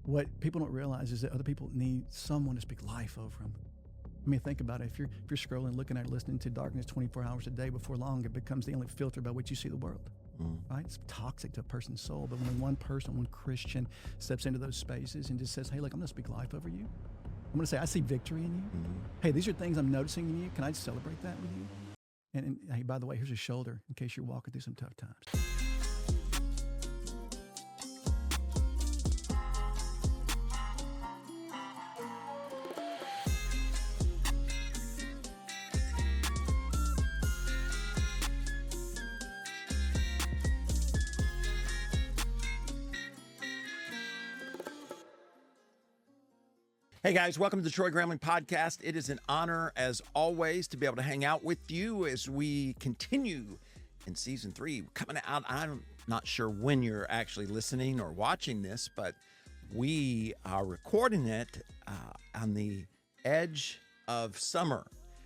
What people don't realize is that other people need someone to speak life over them. I mean, think about it. If you're scrolling, looking at, listening to darkness 24 hours a day, before long, it becomes the only filter by which you see the world. Right? It's toxic to a person's soul. But when one person, one Christian steps into those spaces and just says, hey, look, I'm going to speak life over you. I'm going to say, I see victory in you. Hey, these are things I'm noticing in you. Can I celebrate that with you? And hey, by the way, here's a shoulder in case you're walking through some tough times. Hey guys, welcome to the Troy Gramling Podcast. It is an honor, as always, to be able to hang out with you as we continue in season 3. Coming out, I'm not sure when you're actually listening or watching this, but we are recording it on the edge of summer,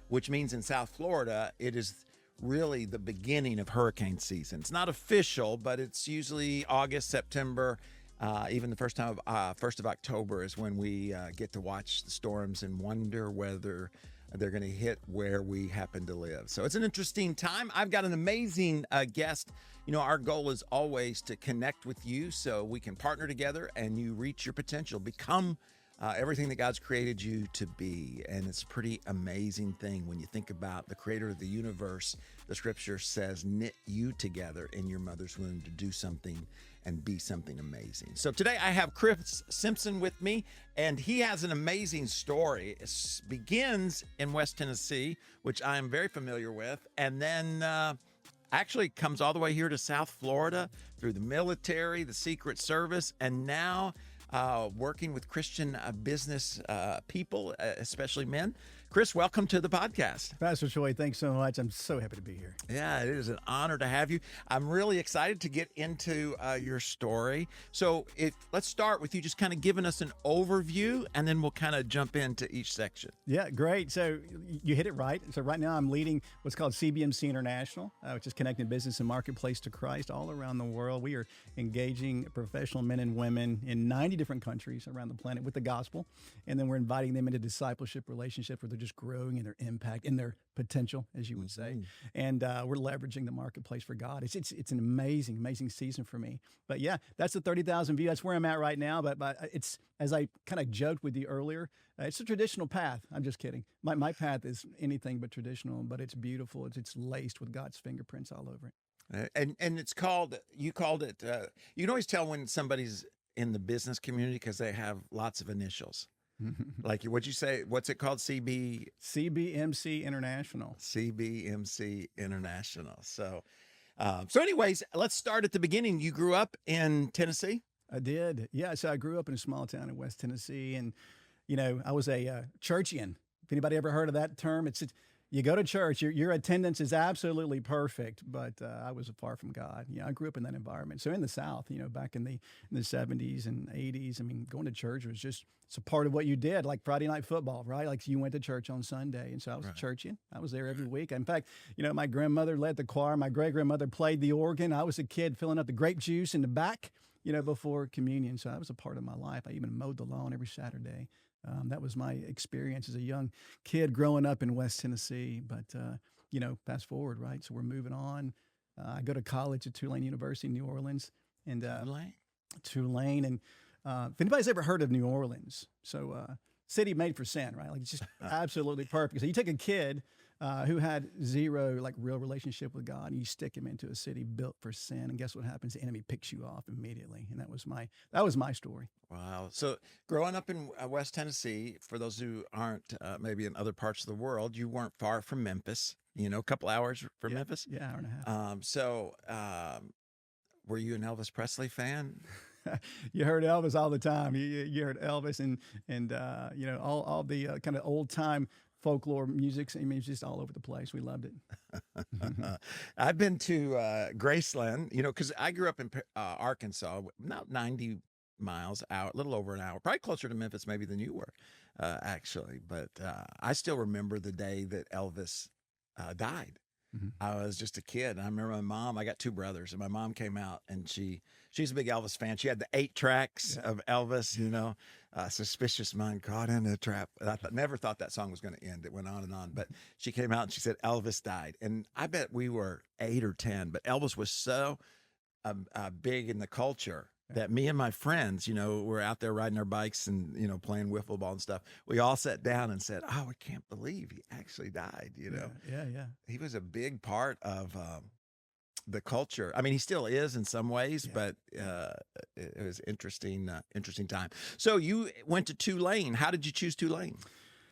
which means in South Florida, it is really the beginning of hurricane season. It's not official, but it's usually August, September. Even the 1st of October is when we get to watch the storms and wonder whether they're going to hit where we happen to live. So it's an interesting time. I've got an amazing guest. You know, our goal is always to connect with you so we can partner together and you reach your potential, become everything that God's created you to be. And it's a pretty amazing thing when you think about the creator of the universe. The scripture says, knit you together in your mother's womb to do something and be something amazing. So today I have Chris Simpson with me, and he has an amazing story. It begins in West Tennessee, which I am very familiar with, and then actually comes all the way here to South Florida through the military, the Secret Service, and now working with Christian business people, especially men. Chris, welcome to the podcast. Pastor Troy, thanks so much. I'm so happy to be here. Yeah, it is an honor to have you. I'm really excited to get into your story. So let's start with you just kind of giving us an overview, and then we'll kind of jump into each section. Yeah, great. So you hit it right. So right now I'm leading what's called CBMC International, which is connecting business and marketplace to Christ all around the world. We are engaging professional men and women in 90 different countries around the planet with the gospel, and then we're inviting them into discipleship relationships where they're just growing in their impact, in their potential, as you would say. And we're leveraging the marketplace for God. It's an amazing season for me. But yeah, that's the 30,000 view. That's where I'm at right now. But it's, as I kind of joked with you earlier, it's a traditional path. I'm just kidding. My path is anything but traditional, but it's beautiful. It's laced with God's fingerprints all over it. And it's called, you called it, you can always tell when somebody's in the business community because they have lots of initials. Like, what'd you say? What's it called? CBMC International. CBMC International. So anyways, let's start at the beginning. You grew up in Tennessee? I did. Yeah. So I grew up in a small town in West Tennessee, and, you know, I was a churchian. If anybody ever heard of that term, you go to church, your attendance is absolutely perfect, but I was far from God. You know, I grew up in that environment. So in the South, you know, back in the 70s and 80s, I mean, going to church was just, it's a part of what you did, like Friday night football, right? Like you went to church on Sunday. And so I was a churchian. I was there every week. In fact, you know, my grandmother led the choir. My great-grandmother played the organ. I was a kid filling up the grape juice in the back, you know, before communion. So that was a part of my life. I even mowed the lawn every Saturday. That was my experience as a young kid growing up in West Tennessee. But, you know, fast forward, right? So we're moving on. I go to college at Tulane University in New Orleans. And Tulane. And if anybody's ever heard of New Orleans, so city made for sin, right? Like it's just absolutely perfect. So you take a kid who had zero like real relationship with God, and you stick him into a city built for sin, and guess what happens? The enemy picks you off immediately, and that was my story. Wow. So growing up in West Tennessee, for those who aren't maybe in other parts of the world, you weren't far from Memphis. You know, a couple hours from Memphis. Yeah, hour and a half. Were you an Elvis Presley fan? You heard Elvis all the time. You heard Elvis and you know, all the kind of old time folklore music. I mean, it's just all over the place. We loved it. I've been to Graceland, you know, because I grew up in Arkansas, not 90 miles out, a little over an hour, probably closer to Memphis maybe than you were, actually. But I still remember the day that Elvis died. I was just a kid. And I remember my mom, I got two brothers, and my mom came out, and she's a big Elvis fan. She had the 8 tracks of Elvis, Suspicious Mind Caught in a Trap. Never thought that song was going to end. It went on and on. But she came out and she said, Elvis died. And I bet we were 8 or 10, but Elvis was so big in the culture that me and my friends, were out there riding our bikes and, playing wiffle ball and stuff. We all sat down and said, oh, I can't believe he actually died, Yeah. He was a big part of the culture. I mean, he still is in some ways, but it was interesting time. So you went to Tulane. How did you choose Tulane?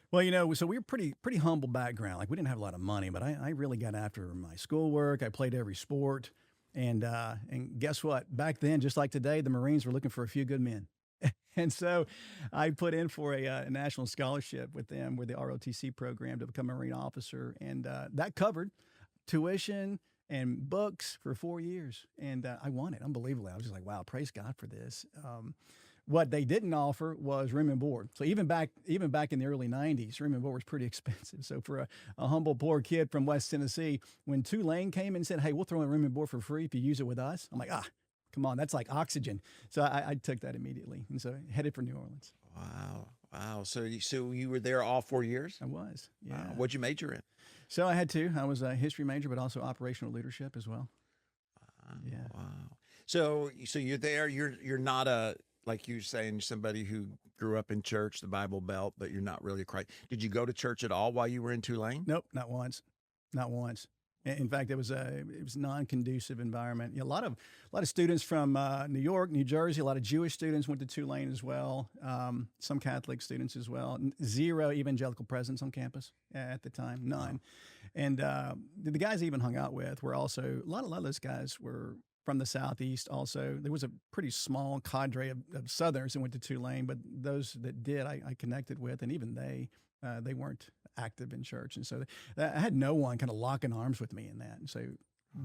Well, so we were pretty humble background. Like, we didn't have a lot of money, but I really got after my schoolwork. I played every sport. And guess what? Back then, just like today, the Marines were looking for a few good men. And so I put in for a national scholarship with them, with the ROTC program, to become a Marine officer. And that covered tuition and books for 4 years. And I won it, unbelievably. I was just like, wow, praise God for this. What they didn't offer was room and board. So even back in the early 90s, room and board was pretty expensive. So for a humble, poor kid from West Tennessee, when Tulane came and said, hey, we'll throw in room and board for free if you use it with us, I'm like, come on, that's like oxygen. So I took that immediately. And so headed for New Orleans. Wow. So you were there all 4 years? I was, yeah. Wow. What'd you major in? So I had two. I was a history major, but also operational leadership as well. Yeah. Wow. So you're there, you're not like you're saying, somebody who grew up in church, the Bible Belt, but you're not really a Christ. Did you go to church at all while you were in Tulane? Nope, not once. In fact, it was non-conducive environment. A lot of students from New York, New Jersey. A lot of Jewish students went to Tulane as well. Some Catholic students as well. Zero evangelical presence on campus at the time, none. And the guys I even hung out with were also a lot of those guys were from the Southeast. Also, there was a pretty small cadre of Southerners that went to Tulane, but those that did, I connected with, and even they weren't active in church. And so I had no one kind of locking arms with me in that. And so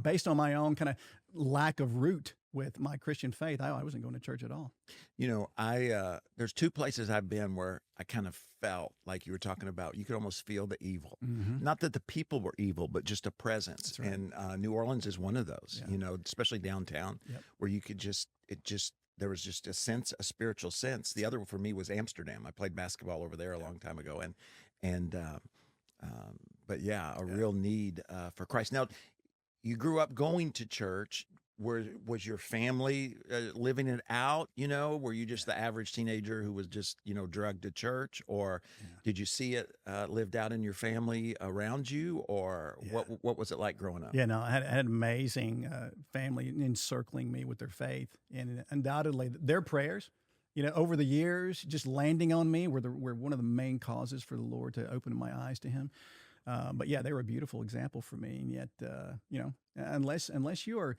based on my own kind of lack of root with my Christian faith, I wasn't going to church at all. There's 2 places I've been where I kind of felt like you were talking about, you could almost feel the evil. Not that the people were evil, but just a presence. Right. And New Orleans is one of those, especially downtown, where you could there was just a spiritual sense. The other one for me was Amsterdam. I played basketball over there a long time ago. But a real need for Christ. Now, you grew up going to church. Was your family living it out? Were you just the average teenager who was just, drugged to church? Or did you see it lived out in your family around you? Or what was it like growing up? Yeah, no, I had an amazing family encircling me with their faith. And undoubtedly, their prayers, over the years, just landing on me were one of the main causes for the Lord to open my eyes to Him. But they were a beautiful example for me. And yet, unless you are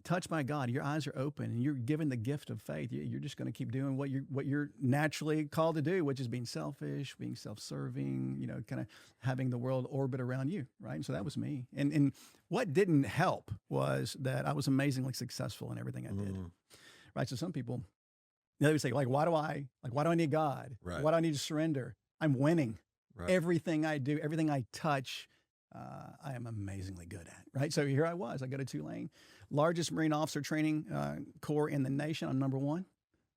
touched by God, your eyes are open, and you're given the gift of faith, you're just going to keep doing what you're naturally called to do, which is being selfish, being self-serving, kind of having the world orbit around you, right? And so that was me. And what didn't help was that I was amazingly successful in everything I did, right? So some people, they would say, like, why do I need God? Right. Why do I need to surrender? I'm winning. Right. Everything I do, everything I touch, I am amazingly good at, right? So here I was. I go to Tulane, largest Marine officer training corps in the nation. I'm number 1.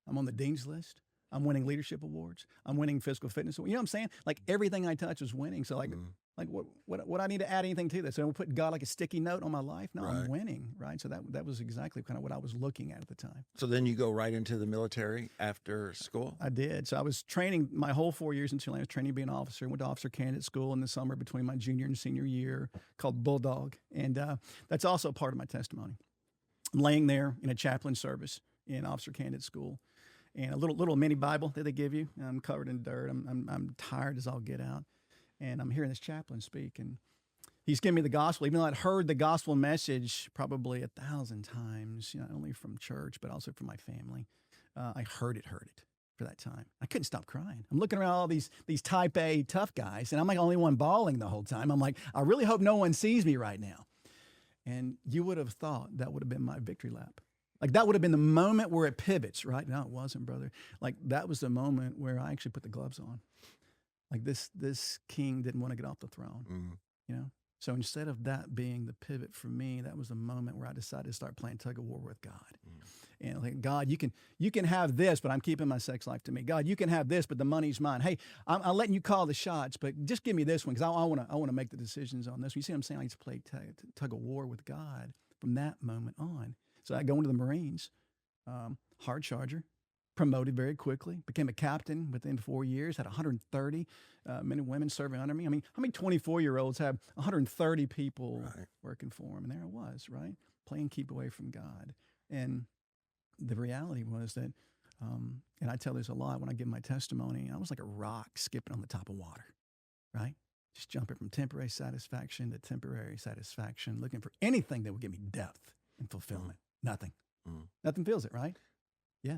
I'm on the dean's list. I'm winning leadership awards. I'm winning physical fitness. You know what I'm saying? Like, everything I touch is winning. So what I need to add anything to this? So I'm putting God like a sticky note on my life? No, I'm winning, right? So that was exactly kind of what I was looking at the time. So then you go right into the military after school? I did. So I was training my whole 4 years in Tulane. I was training to be an officer. Went to officer candidate school in the summer between my junior and senior year, called Bulldog. And that's also part of my testimony. I'm laying there in a chaplain service in officer candidate school, and a little mini Bible that they give you. I'm covered in dirt. I'm tired as all get out. And I'm hearing this chaplain speak, and he's giving me the gospel, even though I'd heard the gospel message probably 1,000 times, not only from church, but also from my family. I heard it for that time. I couldn't stop crying. I'm looking around all these type A tough guys, and I'm like the only one bawling the whole time. I'm like, I really hope no one sees me right now. And you would have thought that would have been my victory lap. Like, that would have been the moment where it pivots, right? No, it wasn't, brother. Like, that was the moment where I actually put the gloves on. Like, this king didn't want to get off the throne, So instead of that being the pivot for me, that was the moment where I decided to start playing tug of war with God. And like, God, you can have this, but I'm keeping my sex life to me. God, you can have this, but the money's mine. Hey, I'm letting you call the shots, but just give me this one because I want to make the decisions on this. You see what I'm saying? I used to play tug of war with God from that moment on. So I go into the Marines, hard charger, promoted very quickly, became a captain within 4 years, had 130 men and women serving under me. I mean, how many 24-year-olds have 130 people working for them? And there I was, right? Playing keep away from God. And the reality was that, and I tell this a lot when I give my testimony, I was like a rock skipping on the top of water, right? Just jumping from temporary satisfaction to temporary satisfaction, looking for anything that would give me depth and fulfillment. Nothing. Nothing feels it, right? Yeah,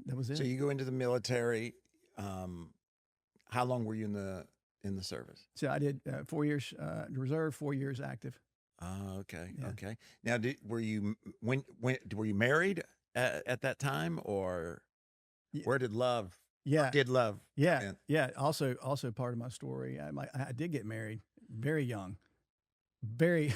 that was it. So you go into the military. How long were you in the service? So I did 4 years reserve, 4 years active. Oh, okay, okay. Now, were you married at that time, or where did love? Yeah, did love? Yeah. Also part of my story. I did get married very young, very,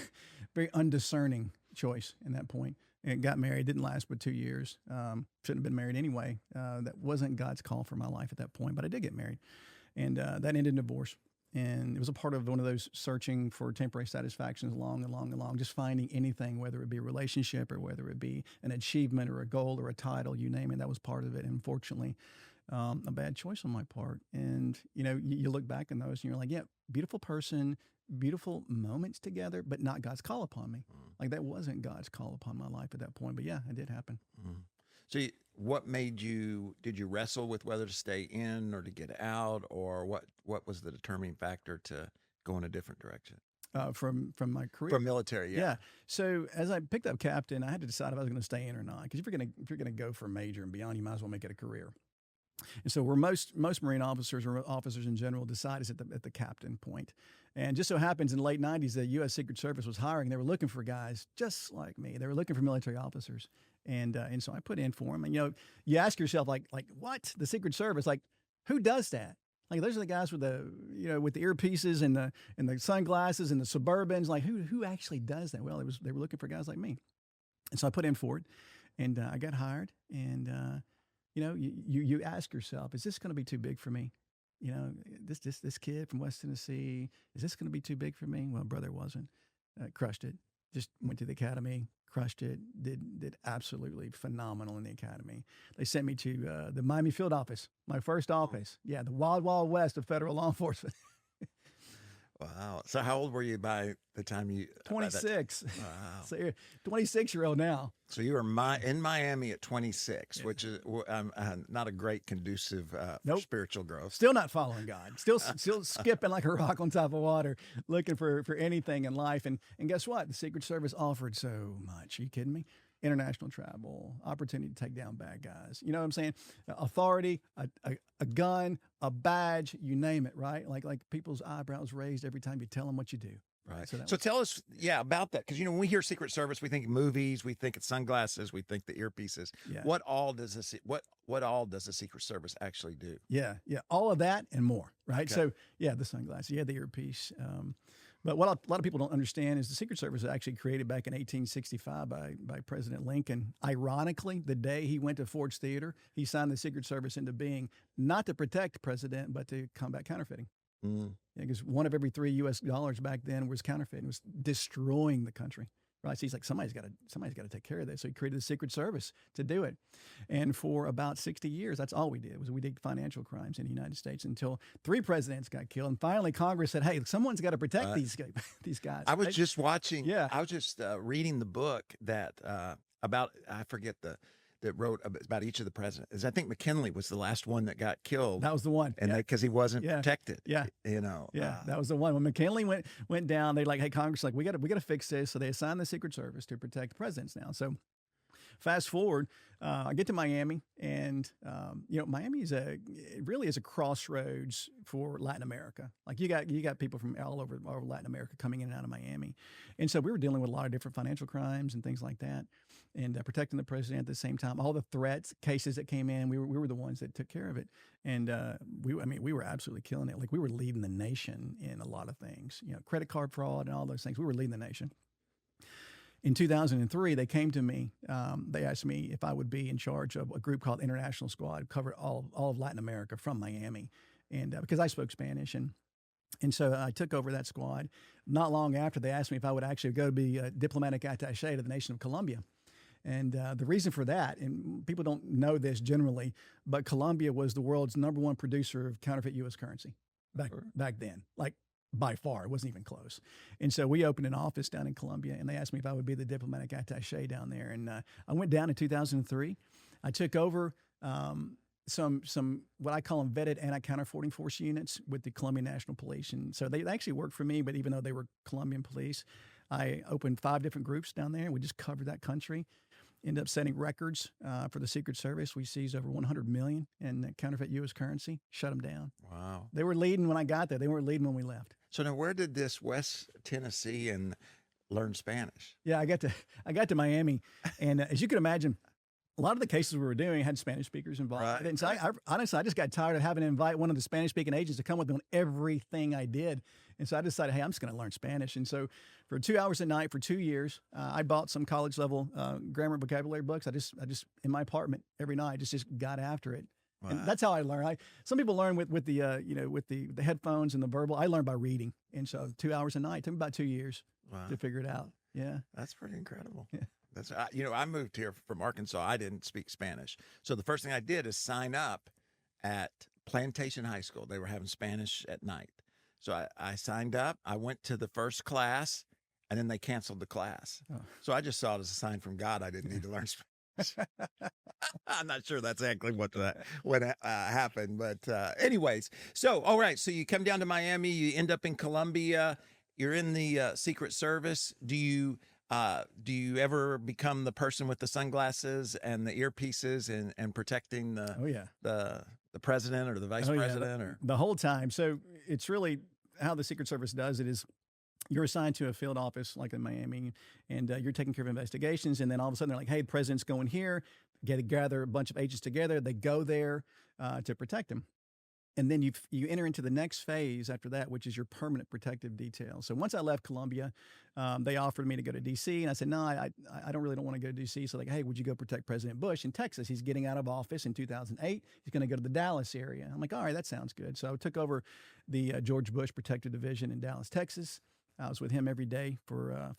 very undiscerning choice in that point. And got married, didn't last but 2 years. Shouldn't have been married anyway. That wasn't God's call for my life at that point, but I did get married. And that ended in divorce. And it was a part of one of those searching for temporary satisfactions along, just finding anything, whether it be a relationship or whether it be an achievement or a goal or a title, you name it, that was part of it. And unfortunately, a bad choice on my part. And, you look back on those and you're like, yeah, beautiful person, beautiful moments together, but not God's call upon me. Like that wasn't God's call upon my life at that point. But yeah, it did happen. So what did you wrestle with whether to stay in or to get out, or what was the determining factor to go in a different direction? From my career. From military, yeah. So as I picked up captain, I had to decide if I was going to stay in or not. Because if you're gonna go for major and beyond, you might as well make it a career. And so where most Marine officers or officers in general decide is at the captain point. And just so happens in the late 90s, the U.S. Secret Service was hiring. They were looking for guys just like me. They were looking for military officers. And so I put in for them. And, you ask yourself, like what? The Secret Service, like, who does that? Like, those are the guys with the earpieces and the sunglasses and the Suburbans. Like, who actually does that? Well, they were looking for guys like me. And so I put in for it. And I got hired. And, you ask yourself, is this going to be too big for me? This kid from West Tennessee, is this going to be too big for me? Well, brother, it wasn't. Crushed it. Just went to the academy, crushed it, did absolutely phenomenal in the academy. They sent me to the Miami field office, my first office. Yeah, the wild, wild west of federal law enforcement. Wow. So how old were you by the time you... 26. Wow. So you're 26-year-old now. So you were in Miami at 26, which is not a great conducive for spiritual growth. Still not following God. Still skipping like a rock on top of water, looking for anything in life. And guess what? The Secret Service offered so much. Are you kidding me? International travel, opportunity to take down bad guys. You know what I'm saying? Authority, a gun, a badge, you name it, right? Like people's eyebrows raised every time you tell them what you do. Right. So tell us, about that. Because, when we hear Secret Service, we think movies, we think it's sunglasses, we think the earpieces. Yeah. What all does the Secret Service actually do? Yeah. All of that and more, right? Okay. So, the sunglasses, the earpiece. But what a lot of people don't understand is the Secret Service was actually created back in 1865 by President Lincoln. Ironically, the day he went to Ford's Theater, he signed the Secret Service into being not to protect the president, but to combat counterfeiting. Because one of every $3 US back then was counterfeiting, was destroying the country. Right, so he's like, somebody's got to take care of this. So he created the Secret Service to do it. And for about 60 years, that's all we did, was we did financial crimes in the United States until 3 presidents got killed. And finally, Congress said, hey, someone's got to protect these guys. I was just watching, I was just reading the book that about, I forget that wrote about each of the presidents. I think McKinley was the last one that got killed. That was the one. And because he wasn't protected. Yeah. That was the one. When McKinley went down, they like, hey, Congress, like, we got to fix this. So they assigned the Secret Service to protect the presidents now. So fast forward, I get to Miami, and Miami really is a crossroads for Latin America. Like you got people from all over Latin America coming in and out of Miami, and so we were dealing with a lot of different financial crimes and things like that. and protecting the president at the same time. All the threats, cases that came in, we were the ones that took care of it. And we were absolutely killing it. Like we were leading the nation in a lot of things, credit card fraud and all those things. We were leading the nation. In 2003, they came to me. They asked me if I would be in charge of a group called International Squad, covered all of Latin America from Miami, and because I spoke Spanish, and so I took over that squad. Not long after, they asked me if I would actually go to be a diplomatic attaché to the nation of Colombia. And the reason for that, and people don't know this generally, but Colombia was the world's #1 producer of counterfeit U.S. currency back then. Like, by far, it wasn't even close. And so we opened an office down in Colombia, and they asked me if I would be the diplomatic attaché down there. And I went down in 2003. I took over some what I call them vetted anti-counterfeiting force units with the Colombian National Police. And so they actually worked for me, but even though they were Colombian police, I opened 5 different groups down there. We just covered that country. Ended up setting records for the Secret Service. We seized over 100 million in counterfeit U.S. currency, shut them down. Wow. They were leading when I got there. They weren't leading when we left. So now where did this West Tennessee and learn Spanish? Yeah, I got to Miami, and as you can imagine, a lot of the cases we were doing had Spanish speakers involved. Right. And so honestly, I just got tired of having to invite one of the Spanish-speaking agents to come with me on everything I did. And so I decided, hey, I'm just going to learn Spanish. And so for 2 hours a night for 2 years, I bought some college-level grammar and vocabulary books. I just in my apartment every night, just got after it. Wow. And that's how I learn. Some people learn with the with the headphones and the verbal. I learned by reading. And so 2 hours a night, it took me about 2 years to figure it out. Yeah, that's pretty incredible. Yeah. That's I moved here from Arkansas. I didn't speak Spanish, so the first thing I did is sign up at Plantation High School. They were having Spanish at night, so I signed up. I went to the first class, and then they canceled the class. Oh. So I just saw it as a sign from God. I didn't need to learn Spanish. I'm not sure that's exactly what happened, but anyways. So all right, so you come down to Miami. You end up in Colombia. You're in the Secret Service. Do you ever become the person with the sunglasses and the earpieces and protecting the president or the vice president? Or the whole time. So it's really how the Secret Service does it is you're assigned to a field office like in Miami, and you're taking care of investigations. And then all of a sudden they're like, hey, the president's going here. Gather a bunch of agents together. They go there to protect him. And then you enter into the next phase after that, which is your permanent protective detail. So once I left Colombia, they offered me to go to D.C. And I said, no, I don't want to go to D.C. So like, hey, would you go protect President Bush in Texas? He's getting out of office in 2008. He's going to go to the Dallas area. I'm like, all right, that sounds good. So I took over the George Bush Protective Division in Dallas, Texas. I was with him every day for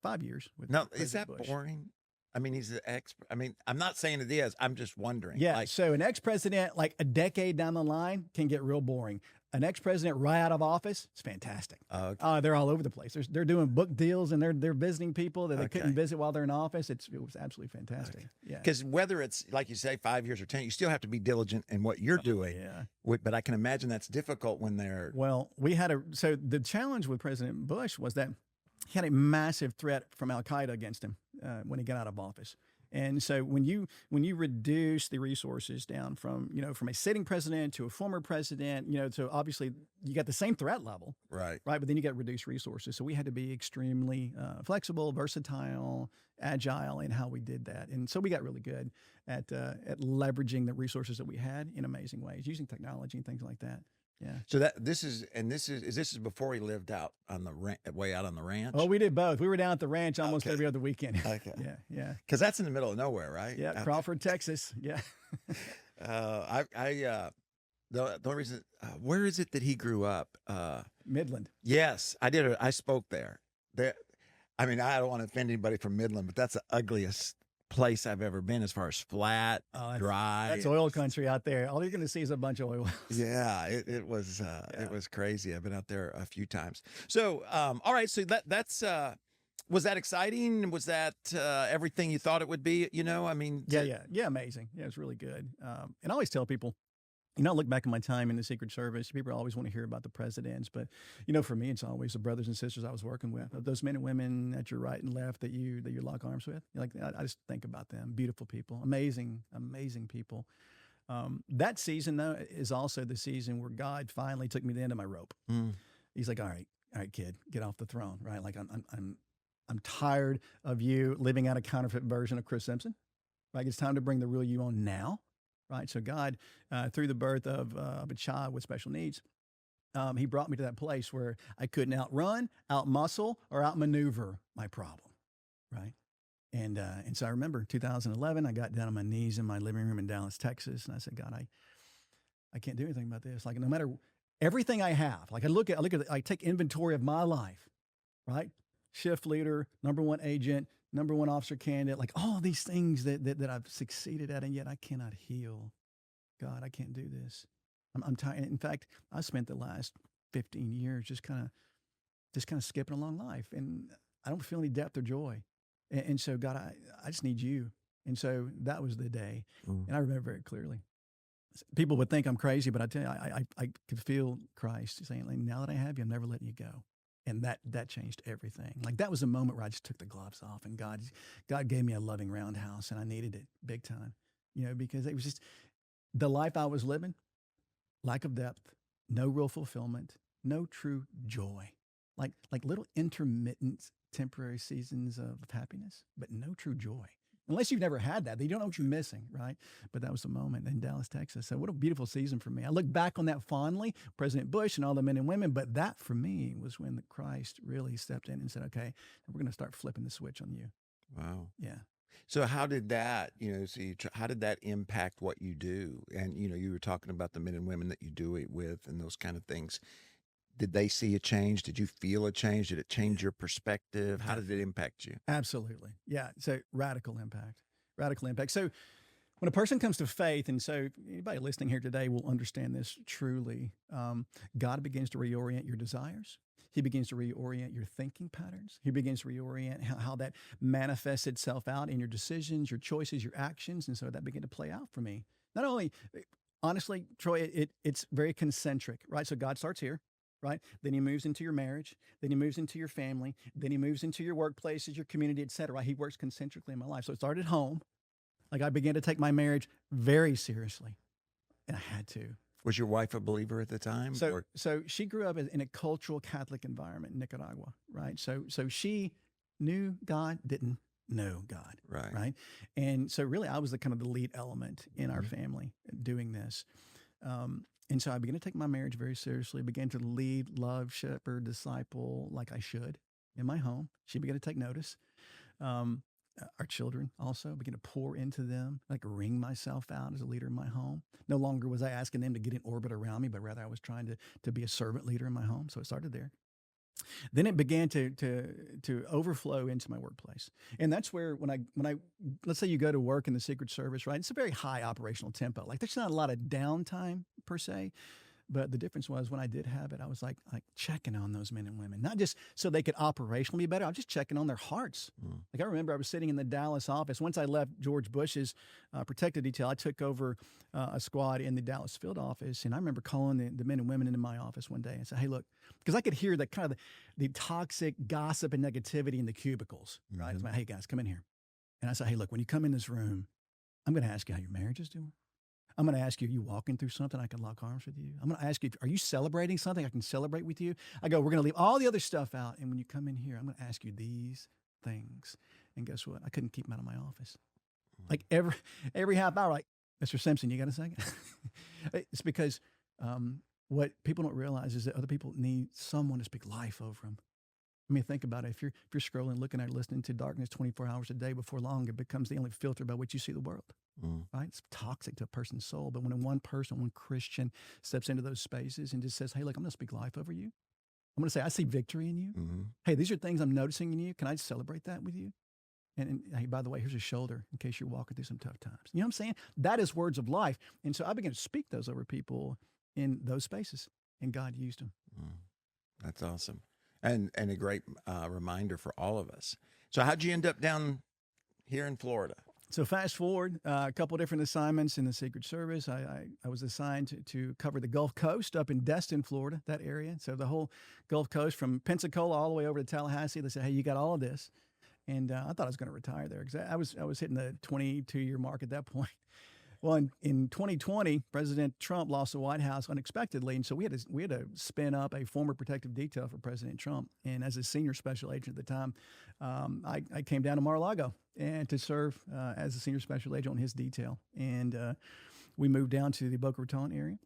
5 years. Now, is that Bush. Boring? I mean, he's an I'm not saying it is. I'm just wondering. Yeah. So an ex-president, like a decade down the line, can get real boring. An ex-president right out of office, it's fantastic. Okay. They're all over the place. They're doing book deals and they're visiting people that they couldn't visit while they're in office. It was absolutely fantastic. Okay. Yeah. Because whether it's like you say 5 years or 10, you still have to be diligent in what you're doing. Yeah. But I can imagine that's difficult when they're. Well, so the challenge with President Bush was that he had a massive threat from Al-Qaeda against him when he got out of office. And so when you reduce the resources down from a sitting president to a former president, so obviously you got the same threat level, right? But then you got reduced resources. So we had to be extremely flexible, versatile, agile in how we did that. And so we got really good at leveraging the resources that we had in amazing ways, using technology and things like that. Yeah. So this is before he lived out on way out on the ranch. Oh, we did both. We were down at the ranch almost every other weekend. Okay. Yeah. Because that's in the middle of nowhere, right? Yeah, Crawford, Texas. Yeah. The only reason, where is it that he grew up? Midland. Yes, I did. I spoke there. I mean, I don't want to offend anybody from Midland, but that's the ugliest place I've ever been as far as flat, dry. That's oil country out there. All you're going to see is a bunch of oil. Yeah, it was crazy. I've been out there a few times. So, all right. So that's was that exciting? Was that everything you thought it would be? I mean, yeah, amazing. Yeah, it was really good. And I always tell people, I look back at my time in the Secret Service. People always want to hear about the presidents, but for me, it's always the brothers and sisters I was working with. Those men and women at your right and left that you lock arms with. I just think about them. Beautiful people, amazing people. That season though is also the season where God finally took me to the end of my rope. He's like, all right, kid, get off the throne, right? Like I'm I'm tired of you living out a counterfeit version of Chris Simpson. Right? It's time to bring the real you on now. Right? So God, through the birth of a child with special needs, he brought me to that place where I couldn't outrun, outmuscle, or outmaneuver my problem. Right? And so I remember 2011, I got down on my knees in my living room in Dallas, Texas, and I said, God, I can't do anything about this. Like no matter everything I have, like I take inventory of my life, right? Shift leader, number one agent, number one officer candidate, like all these things that I've succeeded at, and yet I cannot heal. God, I can't do this. I'm tired. In fact, I spent the last 15 years just kind of skipping along life, and I don't feel any depth or joy. And so, God, I just need you. And so that was the day. And I remember very clearly. People would think I'm crazy, but I tell you, I could feel Christ saying, like, now that I have you, I'm never letting you go. And that changed everything. Like that was a moment where I just took the gloves off, and God gave me a loving roundhouse, and I needed it big time, because it was just the life I was living, lack of depth, no real fulfillment, no true joy, like little intermittent temporary seasons of happiness, but no true joy. Unless you've never had that, then you don't know what you're missing, right? But that was the moment in Dallas, Texas. So what a beautiful season for me. I look back on that fondly, President Bush and all the men and women, but that for me was when Christ really stepped in and said, okay, we're going to start flipping the switch on you. Wow. Yeah. So how did that, how did that impact what you do? And, you were talking about the men and women that you do it with and those kind of things. Did they see a change? Did you feel a change? Did it change your perspective? How did it impact you? Absolutely. Yeah. So radical impact. So when a person comes to faith, and so anybody listening here today will understand this truly, God begins to reorient your desires. He begins to reorient your thinking patterns. He begins to reorient how that manifests itself out in your decisions, your choices, your actions. And so that began to play out for me. Not only, honestly, Troy, it's very concentric, right? So God starts here. Right? Then he moves into your marriage. Then he moves into your family. Then he moves into your workplaces, your community, et cetera. Right? He works concentrically in my life. So it started at home. Like I began to take my marriage very seriously, and I had to. Was your wife a believer at the time? So she grew up in a cultural Catholic environment in Nicaragua. Right? So she knew God, didn't know God. Right? And so really, I was the lead element in our family doing this. And so I began to take my marriage very seriously, began to lead, love, shepherd, disciple like I should in my home. She began to take notice. Our children also began to pour into them, like wring myself out as a leader in my home. No longer was I asking them to get in orbit around me, but rather I was trying to be a servant leader in my home. So it started there. Then it began to overflow into my workplace. And that's where when I let's say you go to work in the Secret Service, right? It's a very high operational tempo. Like there's not a lot of downtime per se. But the difference was when I did have it, I was like checking on those men and women, not just so they could operationally be better. I was just checking on their hearts. Like I remember I was sitting in the Dallas office. Once I left George Bush's protective detail, I took over a squad in the Dallas field office. And I remember calling the men and women into my office one day and said, hey, look, because I could hear the kind of the toxic gossip and negativity in the cubicles, right? I was like, hey, guys, come in here. And I said, hey, look, when you come in this room, I'm going to ask you how your marriage is doing. I'm going to ask you, are you walking through something I can lock arms with you? I'm going to ask you, are you celebrating something I can celebrate with you? I go, we're going to leave all the other stuff out. And when you come in here, I'm going to ask you these things. And guess what? I couldn't keep them out of my office. Like every half hour, like, Mr. Simpson, you got a second? It's because what people don't realize is that other people need someone to speak life over them. I mean, think about it. If you're scrolling, looking at, listening to darkness 24 hours a day, before long, it becomes the only filter by which you see the world. Right? It's toxic to a person's soul. But when one Christian steps into those spaces and just says, hey, look, I'm going to speak life over you. I'm going to say, I see victory in you. Hey, these are things I'm noticing in you. Can I celebrate that with you? And hey, by the way, here's a shoulder in case you're walking through some tough times. You know what I'm saying? That is words of life. And so I began to speak those over people in those spaces, and God used them. That's awesome. And a great reminder for all of us. So how'd you end up down here in Florida? So fast forward, a couple of different assignments in the Secret Service. I was assigned to cover the Gulf Coast up in Destin, Florida, that area. So the whole Gulf Coast from Pensacola all the way over to Tallahassee. They said, hey, you got all of this. And I thought I was going to retire there because I was hitting the 22-year mark at that point. Well, in 2020, President Trump lost the White House unexpectedly, and so we had to spin up a former protective detail for President Trump. And as a senior special agent at the time, I came down to Mar-a-Lago and to serve as a senior special agent on his detail. And we moved down to the Boca Raton area.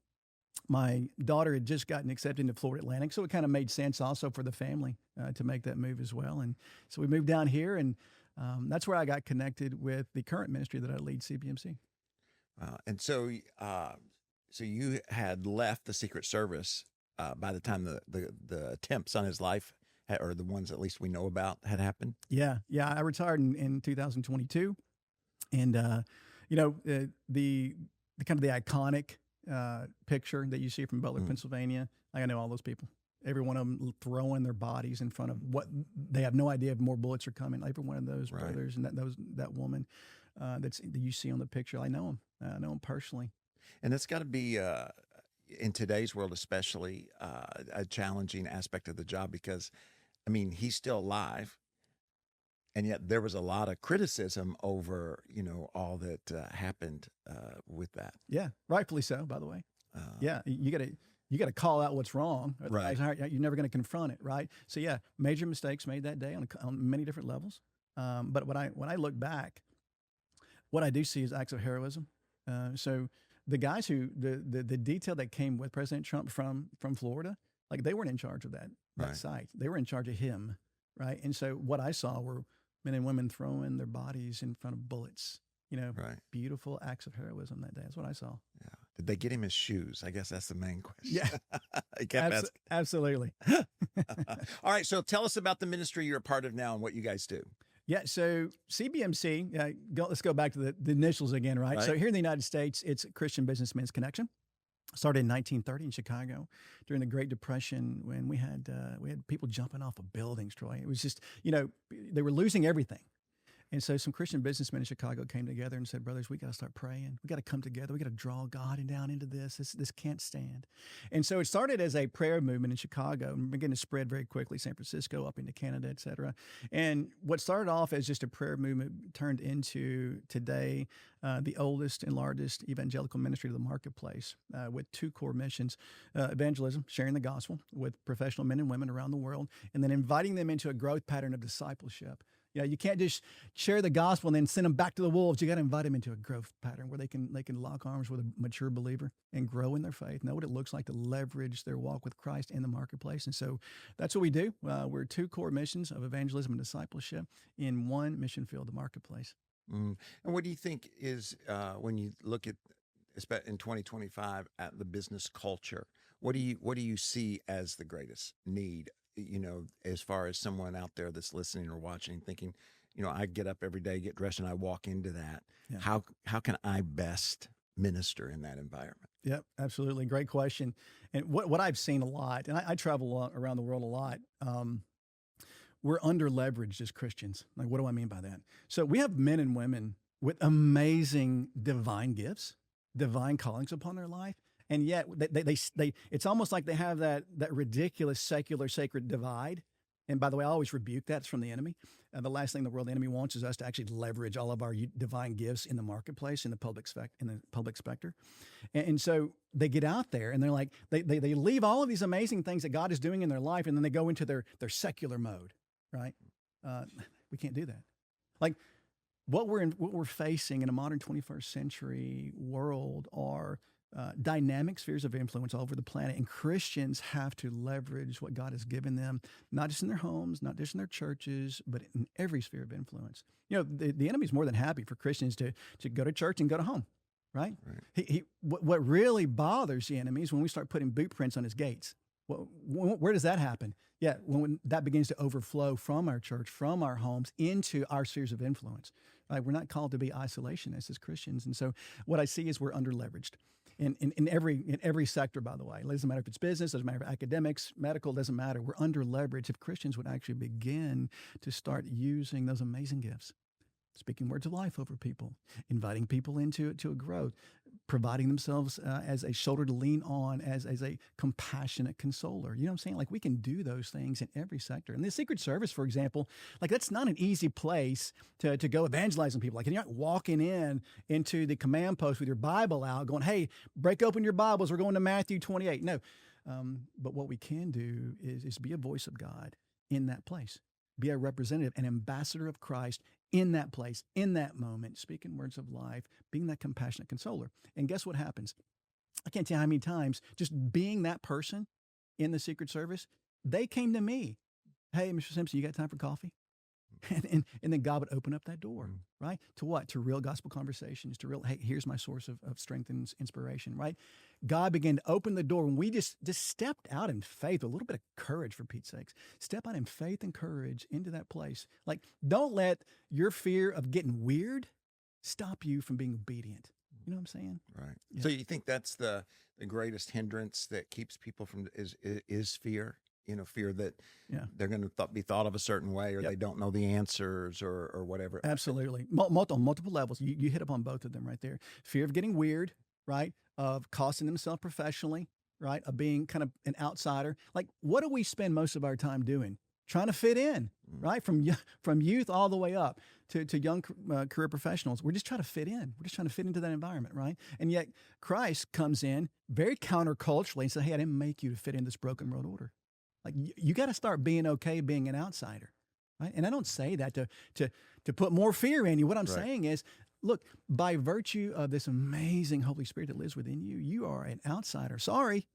My daughter had just gotten accepted into Florida Atlantic, so it kind of made sense also for the family to make that move as well. And so we moved down here, and that's where I got connected with the current ministry that I lead, CBMC. And so, so you had left the Secret Service by the time the attempts on his life, or the ones at least we know about, had happened? Yeah. I retired in 2022, and the kind of the iconic picture that you see from Butler, Pennsylvania. I know all those people. Every one of them throwing their bodies in front of what they have no idea if more bullets are coming. Every one of those brothers and that woman that you see on the picture, I know them. I know them personally. And that's got to be in today's world, especially a challenging aspect of the job, because I mean, he's still alive, and yet there was a lot of criticism over all that happened with that. Yeah, rightfully so. By the way, yeah, you got to call out what's wrong. Right. You're never going to confront it, right? So yeah, major mistakes made that day on many different levels. But when I look back, what I do see is acts of heroism. So the guys the detail that came with President Trump from Florida, like they weren't in charge of that site. They were in charge of him, right? And so what I saw were men and women throwing their bodies in front of bullets. Beautiful acts of heroism that day. That's what I saw. Yeah. Did they get him his shoes? I guess that's the main question. Yeah. Absolutely. All right. So tell us about the ministry you're a part of now and what you guys do. Yeah. So CBMC, let's go back to the initials again, right? So here in the United States, it's Christian Businessmen's Connection. Started in 1930 in Chicago during the Great Depression, when we had people jumping off of buildings, Troy. It was just, they were losing everything. And so some Christian businessmen in Chicago came together and said, brothers, we got to start praying. We got to come together. We got to draw God down into this. This can't stand. And so it started as a prayer movement in Chicago and began to spread very quickly, San Francisco, up into Canada, et cetera. And what started off as just a prayer movement turned into today the oldest and largest evangelical ministry of the marketplace, with two core missions: evangelism, sharing the gospel with professional men and women around the world, and then inviting them into a growth pattern of discipleship. You can't just share the gospel and then send them back to the wolves. You got to invite them into a growth pattern where they can lock arms with a mature believer and grow in their faith, know what it looks like to leverage their walk with Christ in the marketplace. And so that's what we do. We're two core missions of evangelism and discipleship in one mission field, the marketplace. And what do you think is, when you look at, in 2025, at the business culture, what do you see as the greatest need? As far as someone out there that's listening or watching, thinking, I get up every day, get dressed, and I walk into that. Yeah. How can I best minister in that environment? Yep, absolutely. Great question. And what I've seen a lot, and I travel around the world a lot, we're under leveraged as Christians. Like, what do I mean by that? So we have men and women with amazing divine gifts, divine callings upon their life. And yet they it's almost like they have that ridiculous secular sacred divide. And by the way, I always rebuke that. It's from the enemy. The last thing the enemy wants is us to actually leverage all of our divine gifts in the marketplace, in the public specter. And so they get out there and they're like, they leave all of these amazing things that God is doing in their life, and then they go into their secular mode, right? We can't do that. Like, what we're facing in a modern 21st century world are dynamic spheres of influence all over the planet, and Christians have to leverage what God has given them, not just in their homes, not just in their churches, but in every sphere of influence. The enemy's more than happy for Christians to go to church and go to home, right? What really bothers the enemy is when we start putting boot prints on his gates. Where does that happen? Yeah, when that begins to overflow from our church, from our homes, into our spheres of influence. Right? We're not called to be isolationists as Christians, and so what I see is we're under leveraged. In every sector, by the way. It doesn't matter if it's business, doesn't matter if academics, medical, doesn't matter. We're under leveraged if Christians would actually begin to start using those amazing gifts, speaking words of life over people, inviting people into a growth, providing themselves as a shoulder to lean on, as a compassionate consoler. You know what I'm saying? Like, we can do those things in every sector. And the Secret Service, for example, like, that's not an easy place to go evangelizing people. Like, you're not walking into the command post with your Bible out going, hey, break open your Bibles. We're going to Matthew 28. No. But what we can do is be a voice of God in that place, be a representative, an ambassador of Christ in that place, in that moment, speaking words of life, being that compassionate consoler. And guess what happens? I can't tell you how many times just being that person in the Secret Service, they came to me. Hey, Mr. Simpson, you got time for coffee? And then God would open up that door, right? To what? To real gospel conversations, to real, hey, here's my source of strength and inspiration, right? God began to open the door, and we just stepped out in faith, a little bit of courage, for Pete's sakes. Step out in faith and courage into that place. Like, don't let your fear of getting weird stop you from being obedient. You know what I'm saying? Right. Yeah. So you think that's the greatest hindrance that keeps people from is fear? You know, fear that they're going to be thought of a certain way, or they don't know the answers, or whatever. Absolutely. On multiple levels. You hit upon both of them right there. Fear of getting weird, right? Of costing themselves professionally, right? Of being kind of an outsider. Like, what do we spend most of our time doing? Trying to fit in, right? From youth all the way up to young career professionals. We're just trying to fit in. We're just trying to fit into that environment, right? And yet Christ comes in very counterculturally and says, hey, I didn't make you to fit in this broken world order. Like, you got to start being okay being an outsider, right? And I don't say that to put more fear in you. What I'm saying is, look, by virtue of this amazing Holy Spirit that lives within you, you are an outsider. Sorry,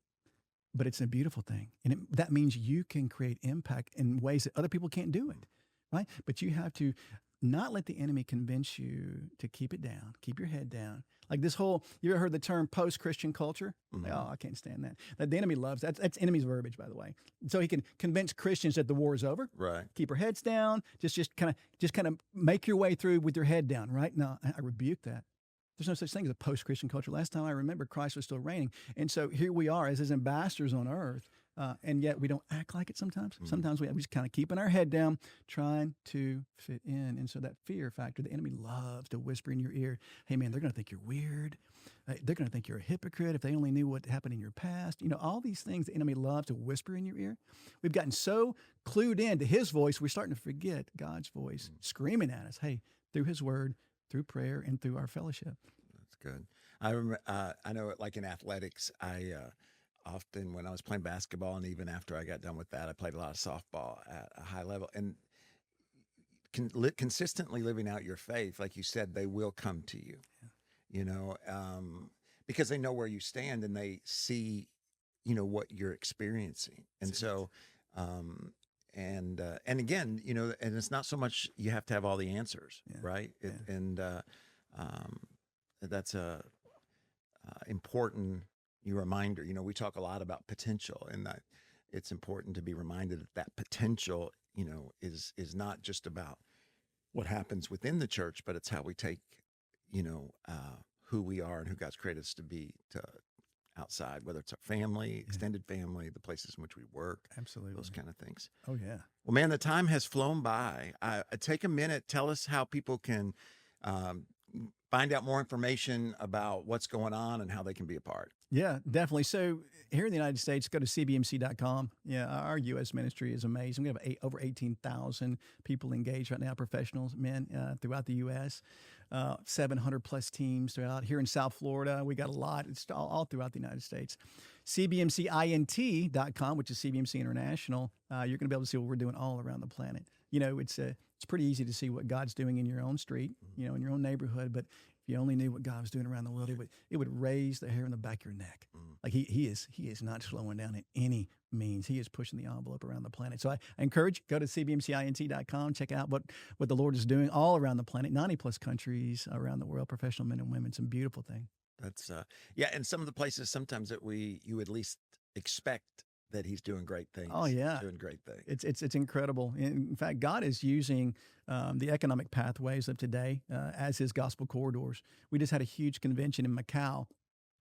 but it's a beautiful thing. And that means you can create impact in ways that other people can't do it, right? But you have to not let the enemy convince you to keep it down, keep your head down. Like this whole, you ever heard the term post-Christian culture? Like, oh, I can't stand that. The enemy loves that. That's enemy's verbiage, by the way. So he can convince Christians that the war is over. Right. Keep your heads down. Just kind of make your way through with your head down. Right? No, I rebuke that. There's no such thing as a post-Christian culture. Last time I remember, Christ was still reigning, and so here we are as His ambassadors on earth. And yet we don't act like it sometimes. Sometimes we just kind of keeping our head down, trying to fit in. And so that fear factor, the enemy loves to whisper in your ear, hey, man, they're going to think you're weird. They're going to think you're a hypocrite if they only knew what happened in your past. You know, all these things the enemy loves to whisper in your ear. We've gotten so clued in to his voice, we're starting to forget God's voice screaming at us, hey, through his word, through prayer, and through our fellowship. That's good. I remember, I know, like in athletics, often when I was playing basketball, and even after I got done with that, I played a lot of softball at a high level. And consistently living out your faith, like you said, they will come to you, you know, because they know where you stand and they see, you know, what you're experiencing. And so, and again, you know, and it's not so much you have to have all the answers, right? That's a important reminder. You know, we talk a lot about potential, and that it's important to be reminded that that potential, you know, is not just about what happens within the church, but it's how we take, you know, who we are and who God's created us to be to outside, whether it's our family, extended family, the places in which we work, absolutely, those kind of things. Oh yeah. Well, man, the time has flown by. Take a minute. Tell us how people can find out more information about what's going on and how they can be a part. Yeah, definitely. So here in the United States, go to cbmc.com. Yeah, our U.S. ministry is amazing. We have over 18,000 people engaged right now, professionals, men throughout the U.S., 700 plus teams throughout. Here in South Florida, we got a lot. It's all throughout the United States. cbmcint.com, which is CBMC International, you're going to be able to see what we're doing all around the planet. You know, it's pretty easy to see what God's doing in your own street, you know, in your own neighborhood. But if you only knew what God was doing around the world, it would raise the hair on the back of your neck. Like he is not slowing down in any means. He is pushing the envelope around the planet. So I encourage you, go to cbmcint.com, check out what the Lord is doing all around the planet, 90 plus countries around the world, professional men and women. Some beautiful thing. That's and some of the places sometimes that you at least expect that he's doing great things. Oh yeah, doing great things. It's incredible. In fact, God is using the economic pathways of today as His gospel corridors. We just had a huge convention in Macau,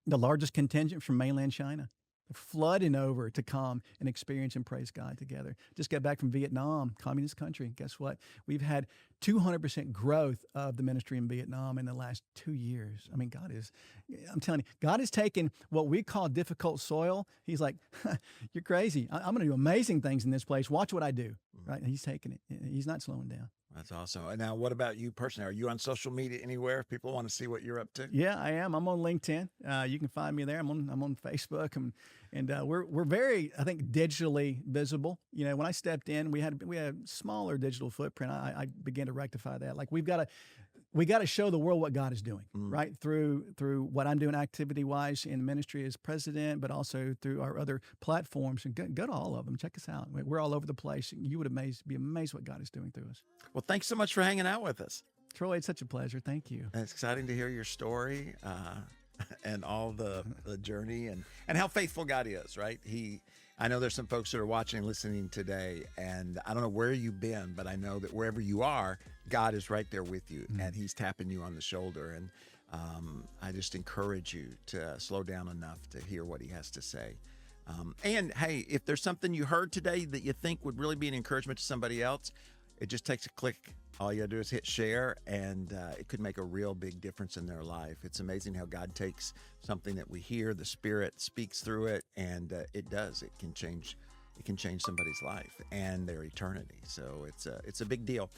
the largest contingent from mainland China. flooding over to come and experience and praise God together. Just got back from Vietnam, communist country. Guess what? We've had 200% growth of the ministry in Vietnam in the last 2 years. I mean, I'm telling you, God has taken what we call difficult soil. He's like, you're crazy. I'm going to do amazing things in this place. Watch what I do, right? And he's taking it. He's not slowing down. That's awesome. And now, what about you personally? Are you on social media anywhere if people want to see what you're up to? Yeah, I am. I'm on LinkedIn. You can find me there. I'm on Facebook, and we're very, I think, digitally visible. You know, when I stepped in, we had a smaller digital footprint. I began to rectify that. Like we got to show the world what God is doing, right? Through what I'm doing activity wise in ministry as president, but also through our other platforms. And go to all of them. Check us out. We're all over the place. You would be amazed what God is doing through us. Well, thanks so much for hanging out with us. Troy, it's such a pleasure. Thank you. And it's exciting to hear your story and all the journey and how faithful God is, right? I know there's some folks that are watching and listening today, and I don't know where you've been, but I know that wherever you are, God is right there with you, and he's tapping you on the shoulder. And I just encourage you to slow down enough to hear what he has to say. And hey, if there's something you heard today that you think would really be an encouragement to somebody else, it just takes a click. All you gotta do is hit share, and it could make a real big difference in their life. It's amazing how God takes something that we hear, the Spirit speaks through it, and it does. It can change somebody's life and their eternity. So it's a big deal.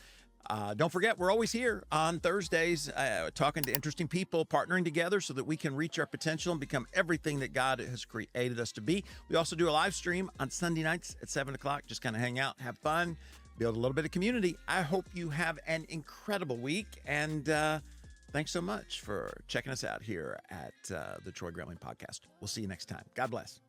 Don't forget, we're always here on Thursdays talking to interesting people, partnering together so that we can reach our potential and become everything that God has created us to be. We also do a live stream on Sunday nights at 7 o'clock. Just kind of hang out, have fun, build a little bit of community. I hope you have an incredible week, and thanks so much for checking us out here at the Troy Gramling Podcast. We'll see you next time. God bless.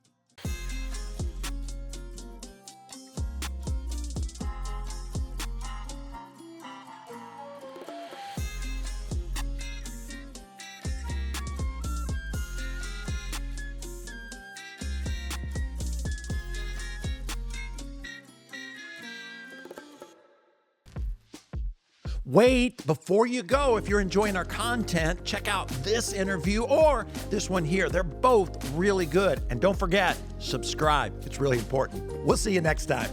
Wait, before you go, if you're enjoying our content, check out this interview or this one here. They're both really good. And don't forget, subscribe. It's really important. We'll see you next time.